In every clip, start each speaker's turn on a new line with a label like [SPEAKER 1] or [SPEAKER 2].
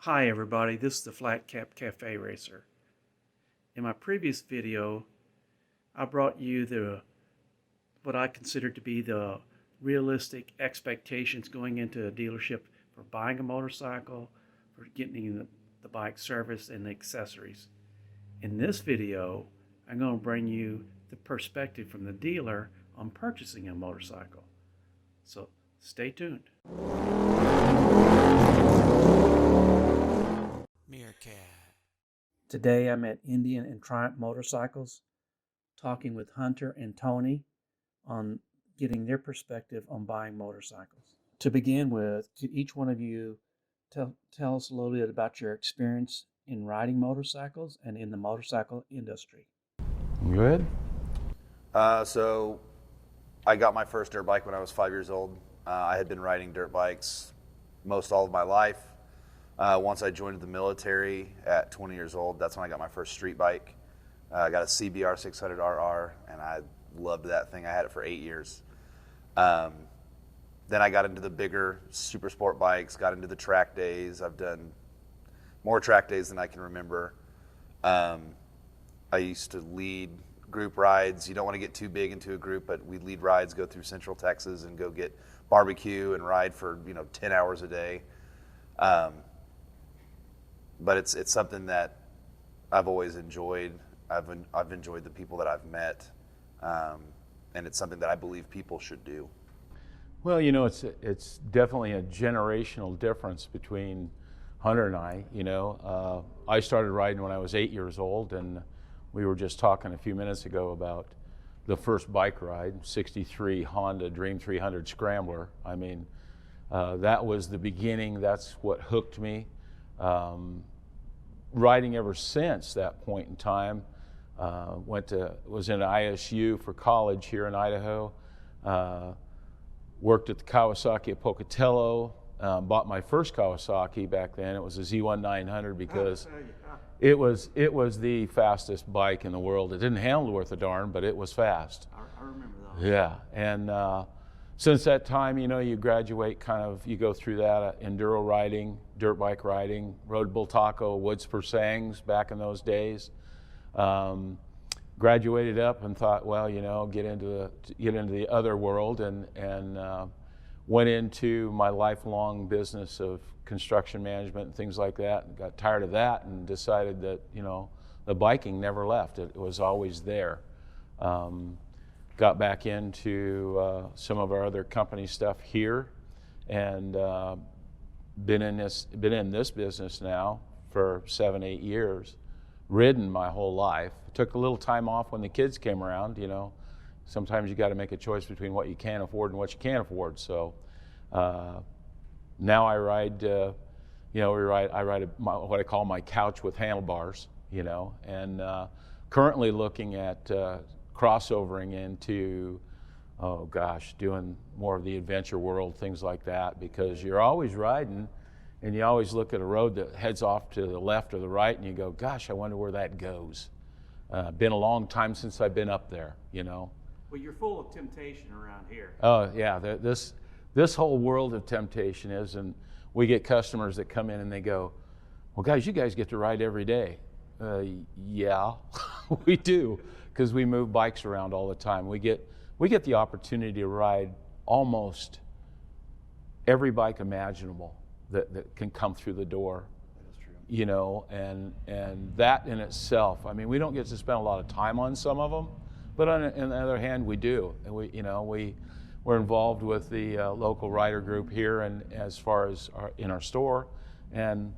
[SPEAKER 1] Hi everybody, this is the Flat Cap Cafe Racer. In my previous video, I brought you what I consider to be the realistic expectations going into a dealership for buying a motorcycle, for getting the bike serviced and the accessories. In this video, I'm going to bring you the perspective from the dealer on purchasing a motorcycle. So stay tuned.
[SPEAKER 2] Meerkat.
[SPEAKER 1] Today I'm at Indian and Triumph Motorcycles talking with Hunter and Tony on getting their perspective on buying motorcycles. To begin with, could each one of you tell us a little bit about your experience in riding motorcycles and in the motorcycle industry?
[SPEAKER 3] Good.
[SPEAKER 4] So I got my first dirt bike when I was 5 years old. I had been riding dirt bikes most all of my life. Once I joined the military at 20 years old, that's when I got my first street bike. I got a CBR 600RR, and I loved that thing. I had it for 8 years. Then I got into the bigger super sport bikes, got into the track days. I've done more track days than I can remember. I used to lead group rides. You don't want to get too big into a group, but we lead rides, go through Central Texas and go get barbecue and ride for 10 hours a day. But it's something that I've always enjoyed. I've enjoyed the people that I've met, and it's something that I believe people should do.
[SPEAKER 3] Well, it's definitely a generational difference between Hunter and I. I started riding when I was 8 years old, and we were just talking a few minutes ago about the first bike ride, '63 Honda Dream 300 Scrambler. I mean, that was the beginning. That's what hooked me. Riding ever since that point in time. Was in ISU for college here in Idaho. Worked at the Kawasaki at Pocatello. Bought my first Kawasaki back then. It was a Z1900 because it was the fastest bike in the world. It didn't handle worth a darn, but it was fast.
[SPEAKER 1] I remember that.
[SPEAKER 3] Yeah, and since that time, you graduate you go through that enduro riding, dirt bike riding, rode Bull Taco, Woods Persangs back in those days. Graduated up and thought, well, get into the other world, and went into my lifelong business of construction management and things like that, and got tired of that and decided that, the biking never left. It was always there. Got back into some of our other company stuff here, and been in this business now for 7-8 years. Ridden my whole life. Took a little time off when the kids came around. Sometimes you got to make a choice between what you can afford and what you can't afford. So now I ride. I ride what I call my couch with handlebars. And currently looking at crossovering into, doing more of the adventure world, things like that, because you're always riding and you always look at a road that heads off to the left or the right and you go, gosh, I wonder where that goes. Been a long time since I've been up there,
[SPEAKER 1] Well, you're full of temptation around here.
[SPEAKER 3] Oh yeah, this whole world of temptation is, and we get customers that come in and they go, well guys, you guys get to ride every day. Yeah, we do, because we move bikes around all the time. We get the opportunity to ride almost every bike imaginable that can come through the door.
[SPEAKER 4] That is true.
[SPEAKER 3] And that in itself, I mean, we don't get to spend a lot of time on some of them, but on the other hand, we do. And we're involved with the local rider group here, and as far as in our store, and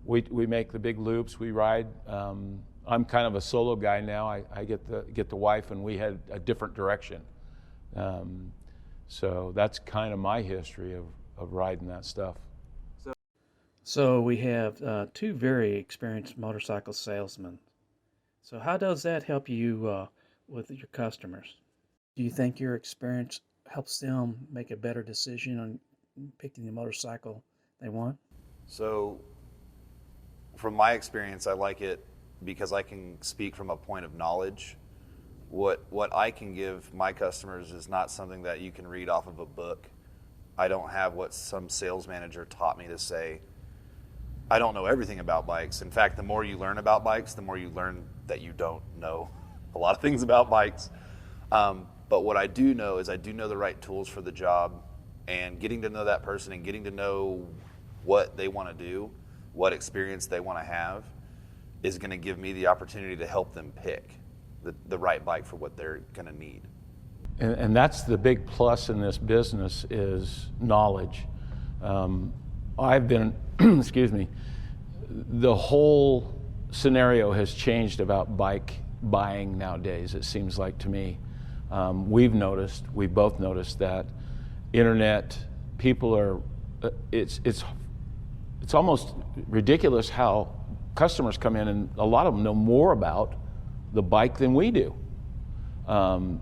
[SPEAKER 3] we make the big loops. We ride. I'm kind of a solo guy now. I get the wife, and we head a different direction. So that's kind of my history of riding that stuff.
[SPEAKER 1] So we have two very experienced motorcycle salesmen. So how does that help you with your customers? Do you think your experience helps them make a better decision on picking the motorcycle they want?
[SPEAKER 4] So from my experience, I like it because I can speak from a point of knowledge. What I can give my customers is not something that you can read off of a book. I don't have what some sales manager taught me to say. I don't know everything about bikes. In fact, the more you learn about bikes, the more you learn that you don't know a lot of things about bikes. But what I do know is I do know the right tools for the job, and getting to know that person and getting to know what they want to do, what experience they want to have, is going to give me the opportunity to help them pick the right bike for what they're going to need.
[SPEAKER 3] And that's the big plus in this business is knowledge. I've been, excuse me, the whole scenario has changed about bike buying nowadays, it seems like to me. We've both noticed that internet, people are, it's almost ridiculous how customers come in and a lot of them know more about the bike than we do.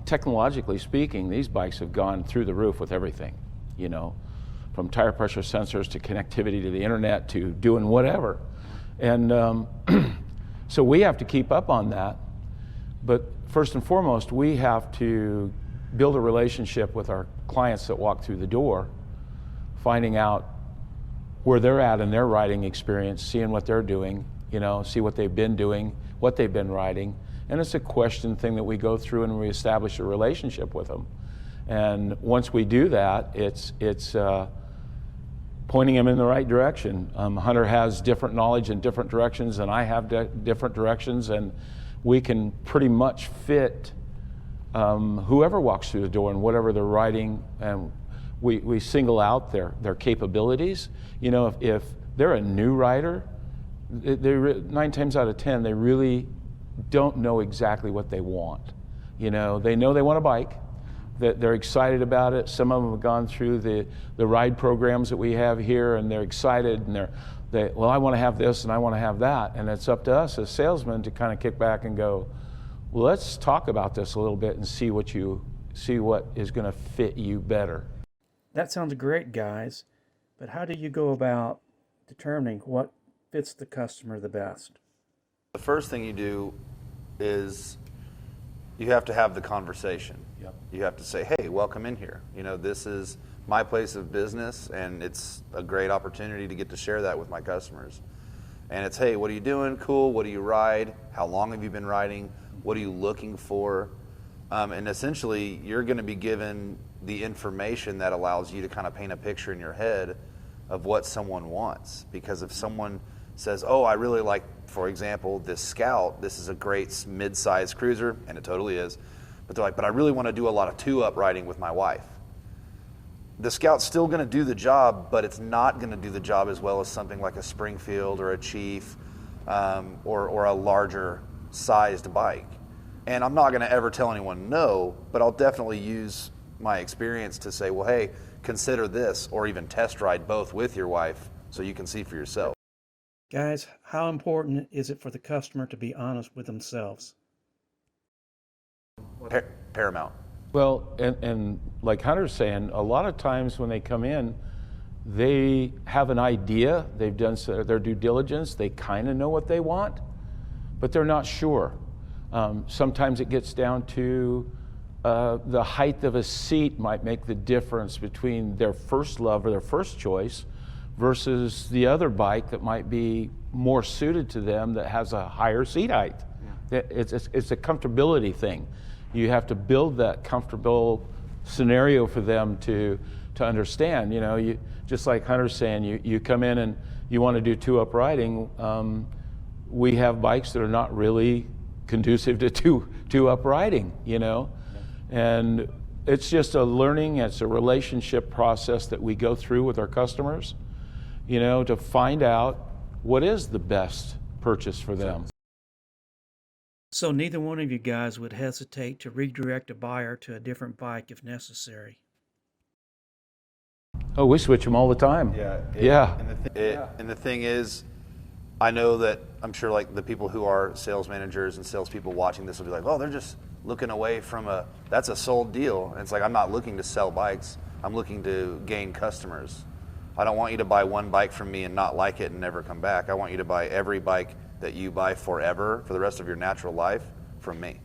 [SPEAKER 3] Technologically speaking, these bikes have gone through the roof with everything, you know, from tire pressure sensors to connectivity to the internet to doing whatever. And so we have to keep up on that. But first and foremost, we have to build a relationship with our clients that walk through the door, finding out where they're at in their riding experience, seeing what they're doing, you know, see what they've been doing, what they've been riding. And it's a question thing that we go through and we establish a relationship with them. And once we do that, it's pointing them in the right direction. Hunter has different knowledge in different directions and I have different directions, and we can pretty much fit whoever walks through the door and whatever they're riding, and we single out their capabilities. You know, if they're a new rider, 9 times out of 10, they really don't know exactly what they want. You know they want a bike, that they're excited about it. Some of them have gone through the ride programs that we have here, and they're excited, and well, I want to have this and I want to have that. And it's up to us as salesmen to kind of kick back and go, well, let's talk about this a little bit and see what is going to fit you better.
[SPEAKER 1] That sounds great, guys, but how do you go about determining what fits the customer the best?
[SPEAKER 4] The first thing you do is you have to have the conversation.
[SPEAKER 3] Yep.
[SPEAKER 4] You have to say, hey, welcome in here. You know, this is my place of business, and it's a great opportunity to get to share that with my customers. And it's, hey, what are you doing? Cool. What do you ride? How long have you been riding? What are you looking for? And essentially, you're going to be given the information that allows you to kind of paint a picture in your head of what someone wants. Because if someone says, oh, I really like, for example, this Scout, this is a great mid-sized cruiser, and it totally is, but they're like, but I really want to do a lot of two-up riding with my wife. The Scout's still going to do the job, but it's not going to do the job as well as something like a Springfield or a Chief or a larger sized bike. And I'm not going to ever tell anyone no, but I'll definitely use my experience to say, well, hey, consider this, or even test ride both with your wife so you can see for yourself.
[SPEAKER 1] Guys, how important is it for the customer to be honest with themselves?
[SPEAKER 4] Paramount.
[SPEAKER 3] Well, and like Hunter's saying, a lot of times when they come in, they have an idea, they've done their due diligence, they kind of know what they want, but they're not sure. Sometimes it gets down to the height of a seat might make the difference between their first love or their first choice versus the other bike that might be more suited to them that has a higher seat height. Yeah. It's a comfortability thing. You have to build that comfortable scenario for them to understand. You know, just like Hunter's saying, you come in and you want to do two-up riding. We have bikes that are not really conducive to two-up riding, you know. And it's just a learning, it's a relationship process that we go through with our customers, you know, to find out what is the best purchase for them.
[SPEAKER 1] So neither one of you guys would hesitate to redirect a buyer to a different bike if necessary.
[SPEAKER 3] Oh, we switch them all the time.
[SPEAKER 4] Yeah. And the thing is, I know that I'm sure like the people who are sales managers and salespeople watching this will be like, oh, they're just looking away from that's a sold deal. And it's like, I'm not looking to sell bikes. I'm looking to gain customers. I don't want you to buy one bike from me and not like it and never come back. I want you to buy every bike that you buy forever, for the rest of your natural life, from me.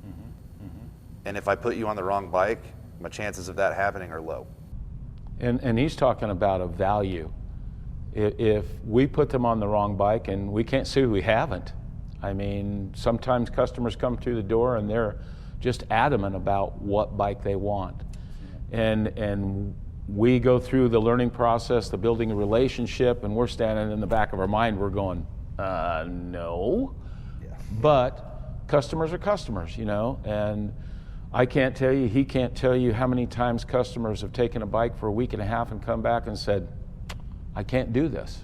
[SPEAKER 4] Mm-hmm. Mm-hmm. And if I put you on the wrong bike, my chances of that happening are low.
[SPEAKER 3] And he's talking about a value. If we put them on the wrong bike, and we can't say we haven't. I mean, sometimes customers come through the door and they're just adamant about what bike they want. And we go through the learning process, the building a relationship, and we're standing in the back of our mind, we're going, no.
[SPEAKER 4] Yeah.
[SPEAKER 3] But customers are customers, you know, and I can't tell you, he can't tell you how many times customers have taken a bike for a week and a half and come back and said, I can't do this.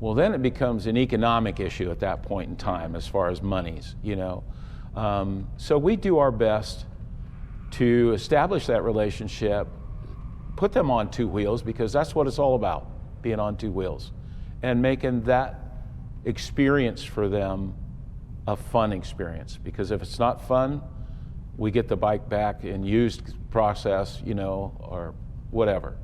[SPEAKER 3] Well, then it becomes an economic issue at that point in time as far as monies, you know. So we do our best to establish that relationship, put them on two wheels, because that's what it's all about, being on two wheels, and making that experience for them a fun experience. Because if it's not fun, we get the bike back in used process, you know, or whatever.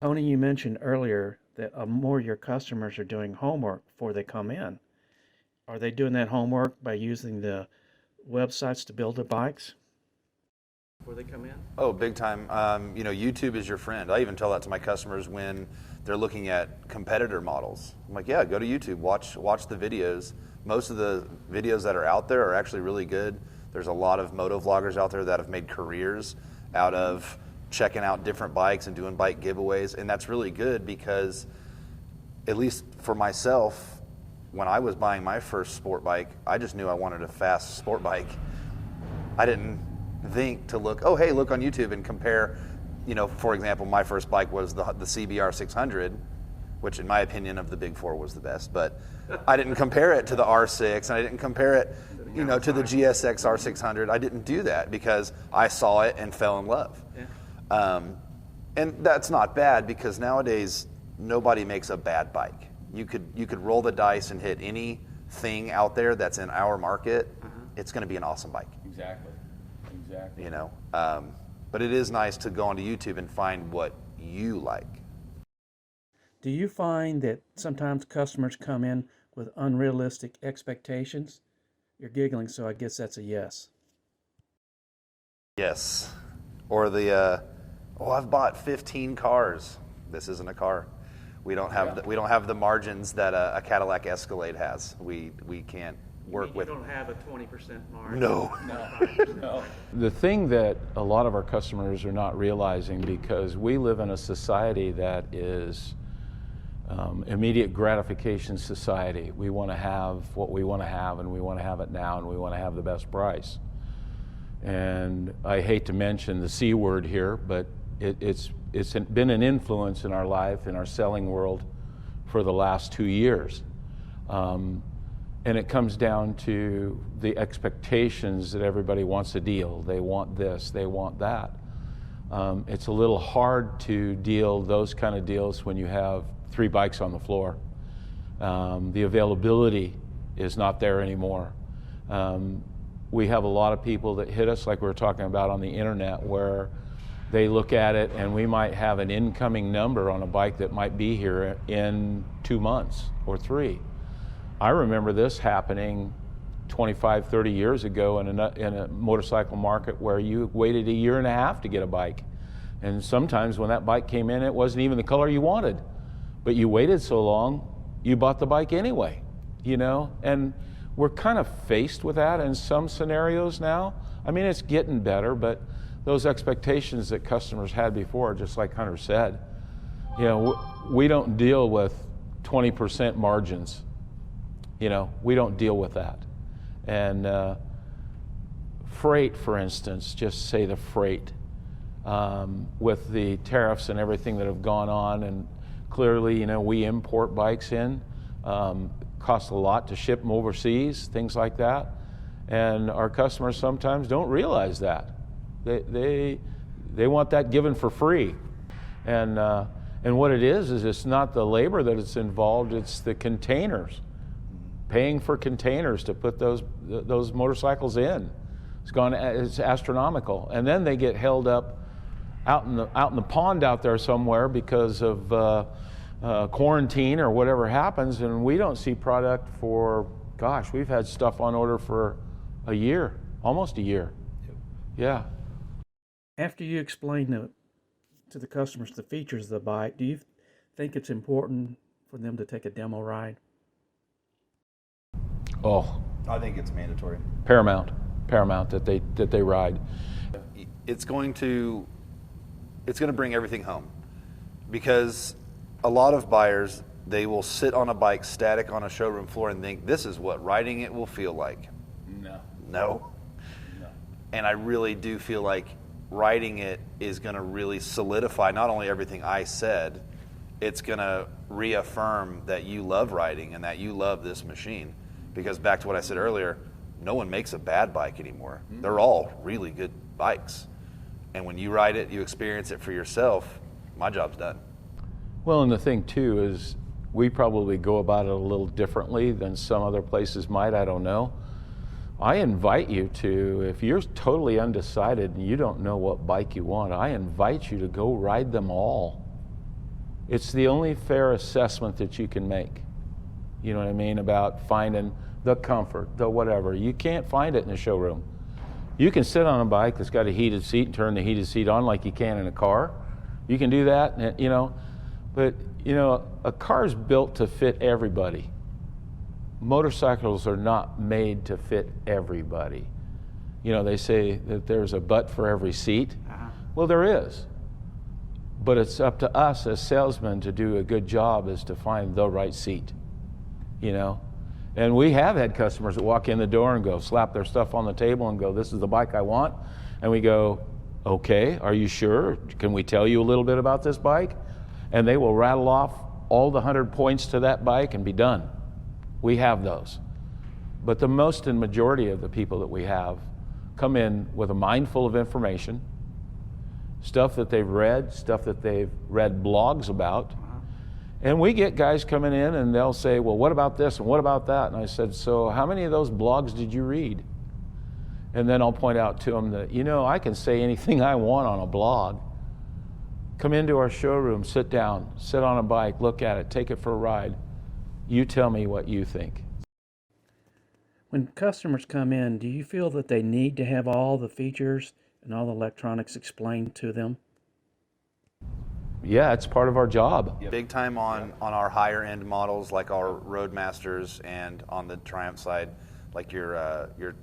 [SPEAKER 1] Tony, you mentioned earlier that more of your customers are doing homework before they come in. Are they doing that homework by using the websites to build their bikes before they come in?
[SPEAKER 4] Oh, big time. You know, YouTube is your friend. I even tell that to my customers when they're looking at competitor models. I'm like, yeah, go to YouTube, watch the videos. Most of the videos that are out there are actually really good. There's a lot of moto vloggers out there that have made careers out of checking out different bikes and doing bike giveaways, and that's really good because, at least for myself, when I was buying my first sport bike, I just knew I wanted a fast sport bike. I didn't think to look, oh hey, look on YouTube and compare. You know, for example, my first bike was the CBR 600, which in my opinion of the big four was the best, but I didn't compare it to the R6, and I didn't compare it, you know, to the GSX R600. I didn't do that because I saw it and fell in love.
[SPEAKER 1] Yeah.
[SPEAKER 4] And that's not bad, because nowadays nobody makes a bad bike. You could roll the dice and hit anything out there that's in our market. It's going to be an awesome bike.
[SPEAKER 3] Exactly.
[SPEAKER 4] You know, but it is nice to go onto YouTube and find what you like.
[SPEAKER 1] Do you find that sometimes customers come in with unrealistic expectations? You're giggling, so I guess that's a yes.
[SPEAKER 4] Yes. Or the I've bought 15 cars. This isn't a car. We don't have we don't have the margins that a Cadillac Escalade has. We can't work with.
[SPEAKER 1] You don't have a 20% margin.
[SPEAKER 4] No.
[SPEAKER 3] The thing that a lot of our customers are not realizing, because we live in a society that is immediate gratification society. We want to have what we want to have, and we want to have it now, and we want to have the best price. And I hate to mention the C word here, but it's been an influence in our life, in our selling world, for the last 2 years. And it comes down to the expectations that everybody wants a deal. They want this, they want that. It's a little hard to deal those kind of deals when you have 3 bikes on the floor. The availability is not there anymore. We have a lot of people that hit us, like we were talking about on the internet, where they look at it and we might have an incoming number on a bike that might be here in 2 months or 3. I remember this happening 25, 30 years ago in a motorcycle market where you waited 1.5 years to get a bike. And sometimes when that bike came in, it wasn't even the color you wanted. But you waited so long, you bought the bike anyway, you know? And we're kind of faced with that in some scenarios now. I mean, it's getting better, but those expectations that customers had before, just like Hunter said, you know, we don't deal with 20% margins. You know, we don't deal with that. And freight, for instance, just say the freight, with the tariffs and everything that have gone on, and clearly, you know, we import bikes in. Costs a lot to ship them overseas, things like that. And our customers sometimes don't realize that. They want that given for free. And what it is it's not the labor that is involved, it's the containers. Paying for containers to put those motorcycles in. It's astronomical. And then they get held up out in the pond out there somewhere because of quarantine or whatever happens, and we don't see product for, gosh, we've had stuff on order for a year, almost a year. Yeah.
[SPEAKER 1] After you explain to the customers the features of the bike, do you think it's important for them to take a demo ride?
[SPEAKER 3] Oh,
[SPEAKER 4] I think it's mandatory.
[SPEAKER 3] paramount that they ride.
[SPEAKER 4] It's going to bring everything home, because a lot of buyers, they will sit on a bike static on a showroom floor and think this is what riding it will feel like. No. And I really do feel like riding it is going to really solidify not only everything I said, it's going to reaffirm that you love riding and that you love this machine. Because back to what I said earlier, no one makes a bad bike anymore. They're all really good bikes. And when you ride it, you experience it for yourself, my job's done.
[SPEAKER 3] Well, and the thing too is we probably go about it a little differently than some other places might, I don't know. I invite you to, if you're totally undecided and you don't know what bike you want, I invite you to go ride them all. It's the only fair assessment that you can make. You know what I mean? About finding the comfort, the whatever. You can't find it in the showroom. You can sit on a bike that's got a heated seat and turn the heated seat on like you can in a car. You can do that, you know. But, you know, a car's built to fit everybody. Motorcycles are not made to fit everybody. You know, they say that there's a butt for every seat. Well, there is. But it's up to us as salesmen to do a good job is to find the right seat, you know. And we have had customers that walk in the door and go, slap their stuff on the table and go, this is the bike I want. And we go, okay, are you sure? Can we tell you a little bit about this bike? And they will rattle off all the 100 points to that bike and be done. We have those. But the most and majority of the people that we have come in with a mind full of information, stuff that they've read, stuff that they've read blogs about. And we get guys coming in and they'll say, well, what about this and what about that? And I said, so how many of those blogs did you read? And then I'll point out to them that, you know, I can say anything I want on a blog. Come into our showroom, sit down, sit on a bike, look at it, take it for a ride. You tell me what you think.
[SPEAKER 1] When customers come in, do you feel that they need to have all the features and all the electronics explained to them?
[SPEAKER 3] Yeah, it's part of our job.
[SPEAKER 4] Big time on our higher end models like our Roadmasters, and on the Triumph side, like your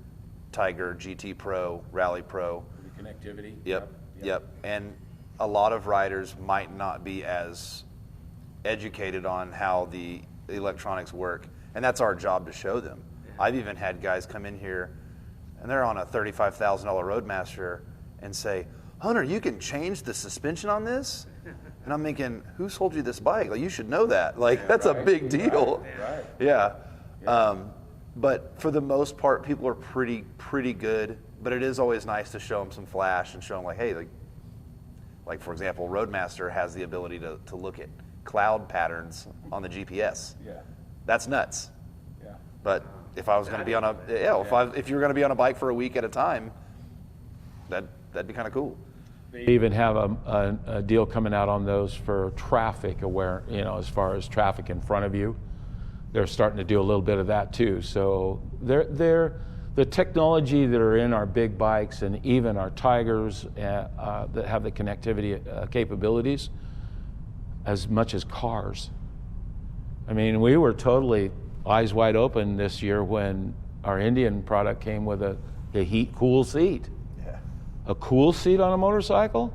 [SPEAKER 4] Tiger GT Pro, Rally Pro.
[SPEAKER 3] The connectivity.
[SPEAKER 4] Yep. And a lot of riders might not be as educated on how the electronics work, and that's our job to show them. I've even had guys come in here and they're on a $35,000 Roadmaster and say, Hunter, you can change the suspension on this? And I'm thinking, who sold you this bike? Like, you should know that. Like, that's right. A big deal.
[SPEAKER 3] Right.
[SPEAKER 4] Yeah. But for the most part, people are pretty good. But it is always nice to show them some flash and show them, like, hey, like for example, Roadmaster has the ability to look at cloud patterns on the GPS.
[SPEAKER 3] Yeah.
[SPEAKER 4] That's nuts.
[SPEAKER 3] Yeah.
[SPEAKER 4] But if I was going to be on if you were going to be on a bike for a week at a time, that'd be kind of cool.
[SPEAKER 3] They even have a deal coming out on those for traffic aware, you know, as far as traffic in front of you. They're starting to do a little bit of that too. So the technology that are in our big bikes and even our Tigers that have the connectivity capabilities as much as cars. I mean, we were totally eyes wide open this year when our Indian product came with a heat cool seat. A cool seat on a motorcycle?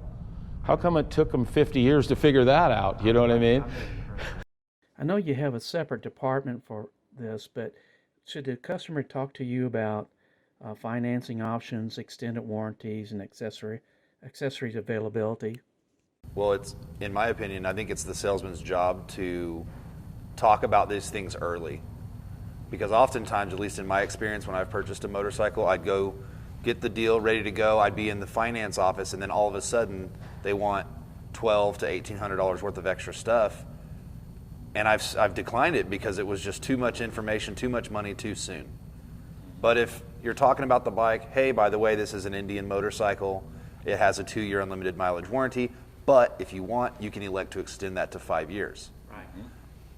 [SPEAKER 3] How come it took them 50 years to figure that out? You know what I mean?
[SPEAKER 1] I know you have a separate department for this, but should the customer talk to you about financing options, extended warranties, and accessories availability?
[SPEAKER 4] Well, it's, in my opinion, I think it's the salesman's job to talk about these things early. Because oftentimes, at least in my experience, when I've purchased a motorcycle, I'd go get the deal ready to go. I'd be in the finance office, and then all of a sudden they want $1,200 to $1,800 worth of extra stuff, and I've declined it because it was just too much information, too much money, too soon. But if you're talking about the bike, hey, by the way, this is an Indian motorcycle. It has a 2-year unlimited mileage warranty, but if you want, you can elect to extend that to 5 years.
[SPEAKER 1] Right.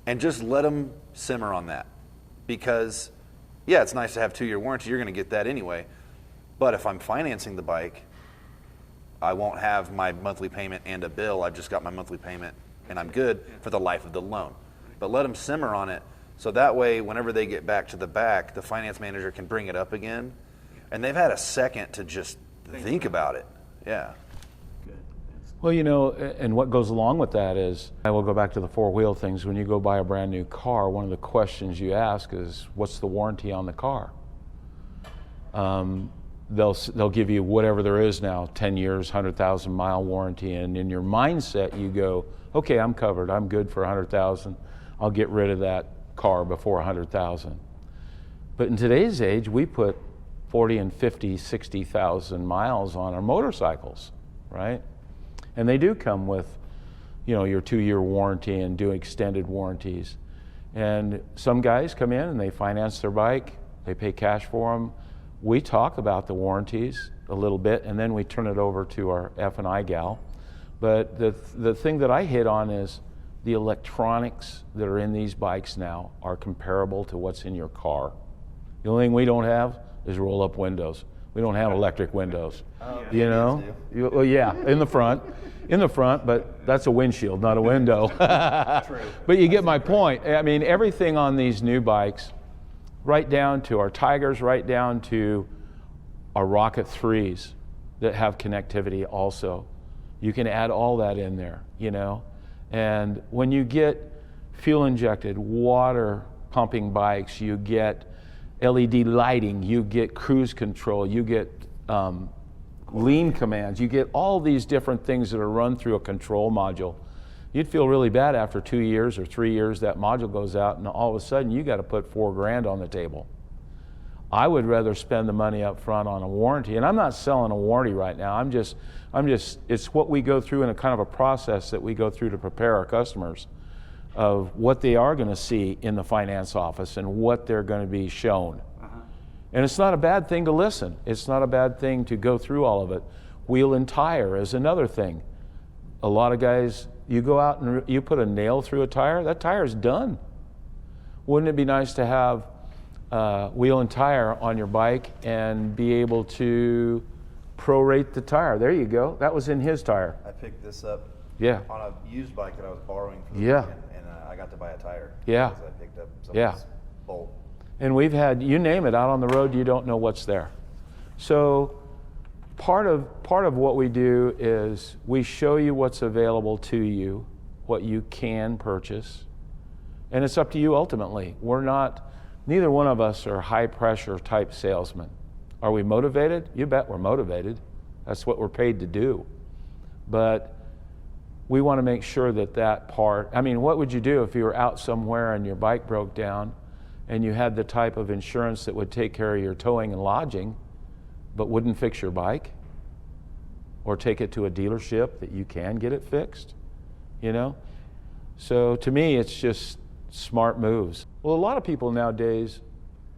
[SPEAKER 4] And just let them simmer on that, because yeah, it's nice to have 2-year warranty. You're going to get that anyway. But if I'm financing the bike, I won't have my monthly payment and a bill. I've just got my monthly payment, and I'm good for the life of the loan. but let them simmer on it. So that way, whenever they get back to the back, the finance manager can bring it up again. And they've had a second to just think about it. Yeah.
[SPEAKER 3] Well, you know, and what goes along with that is, I will go back to the four-wheel things. When you go buy a brand new car, one of the questions you ask is, what's the warranty on the car? They'll give you whatever there is now, 10 years, 100,000 mile warranty, and in your mindset you go, okay, I'm covered, I'm good for 100,000. I'll get rid of that car before 100,000. But in today's age, we put 40 and 50, 60,000 miles on our motorcycles, right? And they do come with, you know, your 2-year warranty and do extended warranties. And some guys come in and they finance their bike, they pay cash for them. We talk about the warranties a little bit, and then we turn it over to our F&I gal. But the thing that I hit on is the electronics that are in these bikes now are comparable to what's in your car. The only thing we don't have is roll-up windows. We don't have electric windows. You know? Well, yeah, in the front, but that's a windshield, not a window.
[SPEAKER 1] True.
[SPEAKER 3] But you get my point. I mean, everything on these new bikes, right down to our Tigers, right down to our Rocket 3s that have connectivity also. You can add all that in there, you know? And when you get fuel-injected, water pumping bikes, you get LED lighting, you get cruise control, you get lean commands, you get all these different things that are run through a control module. You'd feel really bad after 2 years or 3 years that module goes out and all of a sudden you got to put $4,000 on the table. I would rather spend the money up front on a warranty, and I'm not selling a warranty right now. I'm just, it's what we go through in a kind of a process that we go through to prepare our customers of what they are going to see in the finance office and what they're going to be shown. And it's not a bad thing to listen. It's not a bad thing to go through all of it. Wheel and tire is another thing. A lot of guys, you go out and you put a nail through a tire, that tire's done. Wouldn't it be nice to have wheel and tire on your bike and be able to prorate the tire? There you go. That was in his tire.
[SPEAKER 2] I picked this up
[SPEAKER 3] Yeah.
[SPEAKER 2] on a used bike that I was borrowing for the
[SPEAKER 3] Yeah.
[SPEAKER 2] weekend, and I got to buy a tire.
[SPEAKER 3] Yeah.
[SPEAKER 2] Because I picked up
[SPEAKER 3] Yeah.
[SPEAKER 2] someone's bolt.
[SPEAKER 3] And we've had, you name it, out on the road, you don't know what's there. So part of what we do is we show you what's available to you, what you can purchase, and it's up to you ultimately. We're not, neither one of us are high pressure type salesmen. Are we motivated? You bet we're motivated. That's what we're paid to do. But we want to make sure that that part, I mean, what would you do if you were out somewhere and your bike broke down and you had the type of insurance that would take care of your towing and lodging, but wouldn't fix your bike? Or take it to a dealership that you can get it fixed, you know? So to me, it's just smart moves. Well, a lot of people nowadays,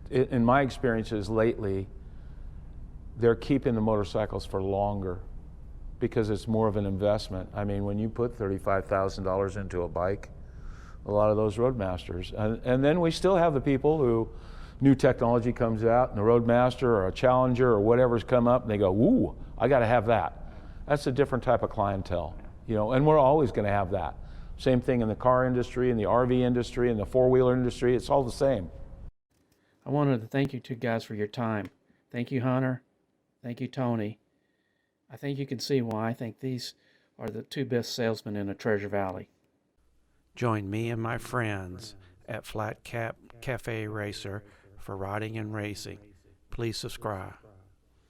[SPEAKER 3] in my experiences lately, they're keeping the motorcycles for longer because it's more of an investment. I mean, when you put $35,000 into a bike, a lot of those Roadmasters, and then we still have the people who, new technology comes out and a Roadmaster or a Challenger or whatever's come up and they go, ooh, I gotta have that. That's a different type of clientele, you know, and we're always gonna have that. Same thing in the car industry, in the RV industry, in the four-wheeler industry, it's all the same.
[SPEAKER 1] I wanted to thank you two guys for your time. Thank you, Hunter. Thank you, Tony. I think you can see why I think these are the two best salesmen in the Treasure Valley. Join me and my friends at Flat Cap Cafe Racer for riding and racing. Please subscribe.